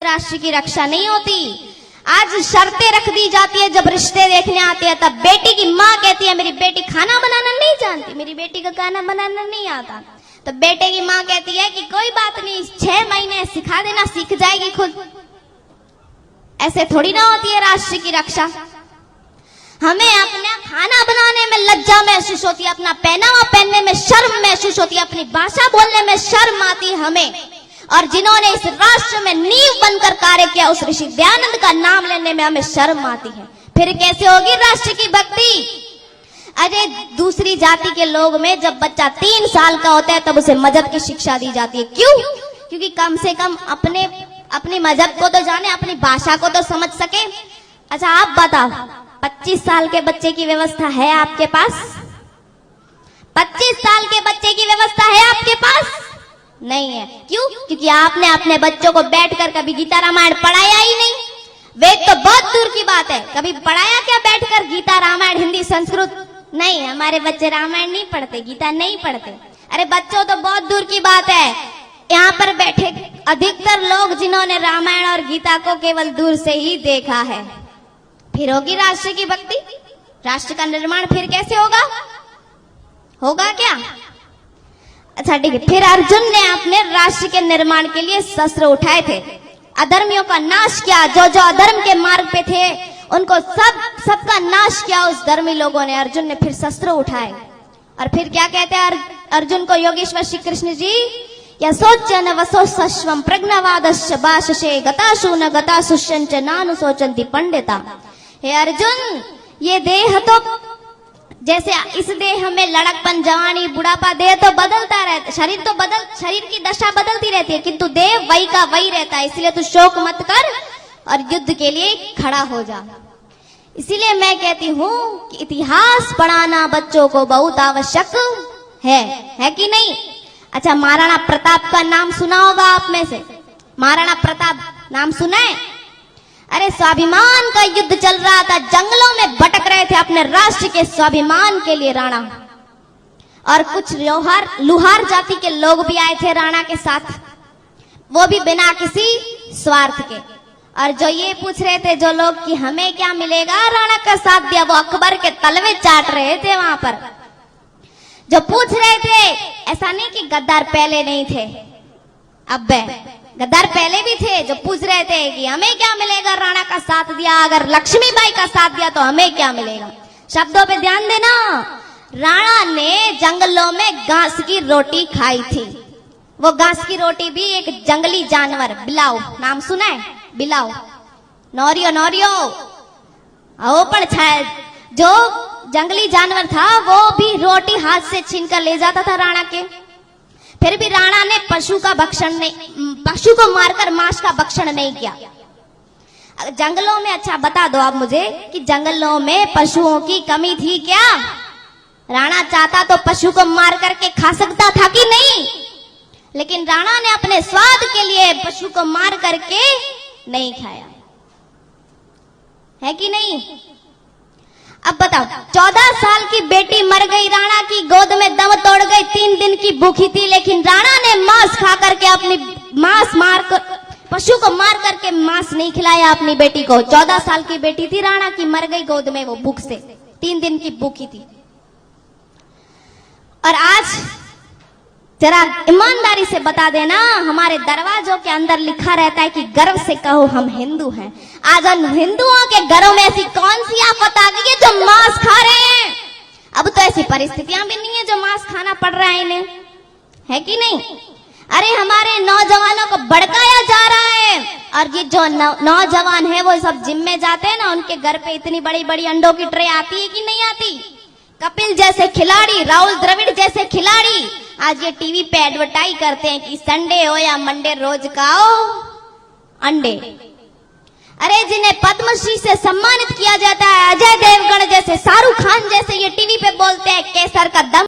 राष्ट्र की रक्षा नहीं होती। आज शर्तें रख दी जाती है, जब रिश्ते देखने आते हैं तब बेटी की माँ कहती है मेरी बेटी खाना बनाना नहीं जानती, मेरी बेटी का खाना बनाना नहीं आता। तो बेटे की माँ कहती है कि कोई बात नहीं, 6 महीने सिखा देना, सीख जाएगी खुद। ऐसे थोड़ी ना होती है राष्ट्र की रक्षा। हमें अपना खाना बनाने में लज्जा महसूस होती है, अपना पहनावा पहनने में शर्म महसूस होती है, अपनी भाषा बोलने में शर्म आती है हमें। और जिन्होंने इस राष्ट्र में नींव बनकर कार्य किया, उस ऋषि दयानंद का नाम लेने में हमें शर्म आती है। फिर कैसे होगी राष्ट्र की भक्ति? अरे दूसरी जाति के लोग में जब बच्चा 3 साल का होता है तब उसे मजहब की शिक्षा दी जाती है। क्यों? क्योंकि कम से कम अपने मजहब को तो जाने, अपनी भाषा को तो समझ सके। अच्छा आप बताओ, 25 साल के बच्चे की व्यवस्था है आपके पास? 25 साल के बच्चे की व्यवस्था है आपके पास? नहीं है। क्यों? क्योंकि आपने अपने बच्चों को बैठकर कभी गीता रामायण पढ़ाया ही नहीं। वेद तो बहुत दूर की बात है, कभी पढ़ाया क्या बैठकर गीता रामायण हिंदी संस्कृत? नहीं, हमारे बच्चे रामायण नहीं पढ़ते, गीता नहीं पढ़ते। अरे बच्चों तो बहुत दूर की बात है। यहाँ पर बैठे अधिकतर लोग जिन्होंने रामायण और गीता को केवल दूर से ही देखा है। फिर होगी राष्ट्र की भक्ति? राष्ट्र का निर्माण फिर कैसे होगा? होगा क्या? अच्छा ठीक है। फिर अर्जुन ने अपने राष्ट्र के निर्माण के लिए शस्त्र उठाए थे, अधर्मियों का नाश किया। जो जो अधर्म के मार्ग पे थे उनको सबका नाश किया उस धर्मी लोगों ने। अर्जुन ने फिर शस्त्र उठाए और फिर क्या कहते हैं अर्जुन को योगेश्वर श्री कृष्ण जी? यशोचन वसोस्वम प्रज्ञावादश्च भाषसे गताशु न गताशुश्च नानु सोचन्ति पंडिता। हे अर्जुन, ये देह तो जैसे इस देह में लड़कपन, जवानी, बुढ़ापा, देह तो बदलता रहता, शरीर की दशा बदलती रहती है, किंतु देह वही का वही रहता है। इसलिए तू शोक मत कर और युद्ध के लिए खड़ा हो जा। इसीलिए मैं कहती हूँ कि इतिहास पढ़ाना बच्चों को बहुत आवश्यक है कि नहीं? अच्छा, महाराणा प्रताप का नाम सुना होगा आप में से। महाराणा प्रताप नाम सुना है? अरे स्वाभिमान का युद्ध चल रहा था, जंगलों में भटक रहे थे अपने राष्ट्र के स्वाभिमान के लिए राणा। और कुछ लुहार जाति के लोग भी आए थे राणा के साथ, वो भी बिना किसी स्वार्थ के। और जो ये पूछ रहे थे जो लोग कि हमें क्या मिलेगा राणा का साथ दिया, वो अकबर के तलवे चाट रहे थे वहां पर। जो पूछ रहे थे, ऐसा नहीं कि गद्दार पहले नहीं थे, अब गद्दार पहले भी थे, जो पूछ रहे थे कि हमें क्या मिलेगा राणा का साथ दिया, अगर लक्ष्मीबाई का साथ दिया तो हमें क्या मिलेगा। शब्दों पे ध्यान देना। राणा ने जंगलों में घास की रोटी खाई थी। वो घास की रोटी भी एक जंगली जानवर बिलाव, नाम सुना है? बिलाव, नौरियो पर जो जंगली जानवर था वो भी रोटी हाथ से छीन कर ले जाता था राणा के। फिर भी राणा ने पशु को मारकर मांस का भक्षण नहीं किया। जंगलों में, अच्छा बता दो आप मुझे कि जंगलों में पशुओं की कमी थी क्या? राणा चाहता तो पशु को मार करके खा सकता था कि नहीं? लेकिन राणा ने अपने स्वाद के लिए पशु को मार करके नहीं खाया, है कि नहीं? अब बताओ, 14 साल की बेटी मर गई, राणा की गोद में दम तोड़ गई, 3 दिन की भूखी थी, लेकिन राणा ने मांस खा करके पशु को मार करके मांस नहीं खिलाया अपनी बेटी को। 14 साल की बेटी थी राणा की, मर गई गोद में वो भूख से, 3 दिन की भूखी थी। और आज जरा ईमानदारी से बता देना, हमारे दरवाजों के अंदर लिखा रहता है कि गर्व से कहो हम हिंदू हैं। आज उन हिंदुओं के घरों में ऐसी कौन सी आफत आ गई है जो मांस खा रहे हैं? अब तो ऐसी परिस्थितियां भी नहीं है जो मांस खाना पड़ रहा है इन्हें, है कि नहीं? अरे हमारे नौजवानों को भड़काया जा रहा है, और ये जो नौजवान है वो सब जिम में जाते हैं ना, उनके घर पे इतनी बड़ी बड़ी अंडों की ट्रे आती है कि नहीं आती? कपिल जैसे खिलाड़ी, राहुल द्रविड़ जैसे खिलाड़ी आज ये टीवी पे एडवर्टाइज करते हैं कि संडे हो या मंडे रोज खाओ अंडे। अरे जिन्हें पद्मश्री से सम्मानित किया जाता है, अजय देवगन जैसे, शाहरुख खान जैसे, ये टीवी पे बोलते हैं केसर का दम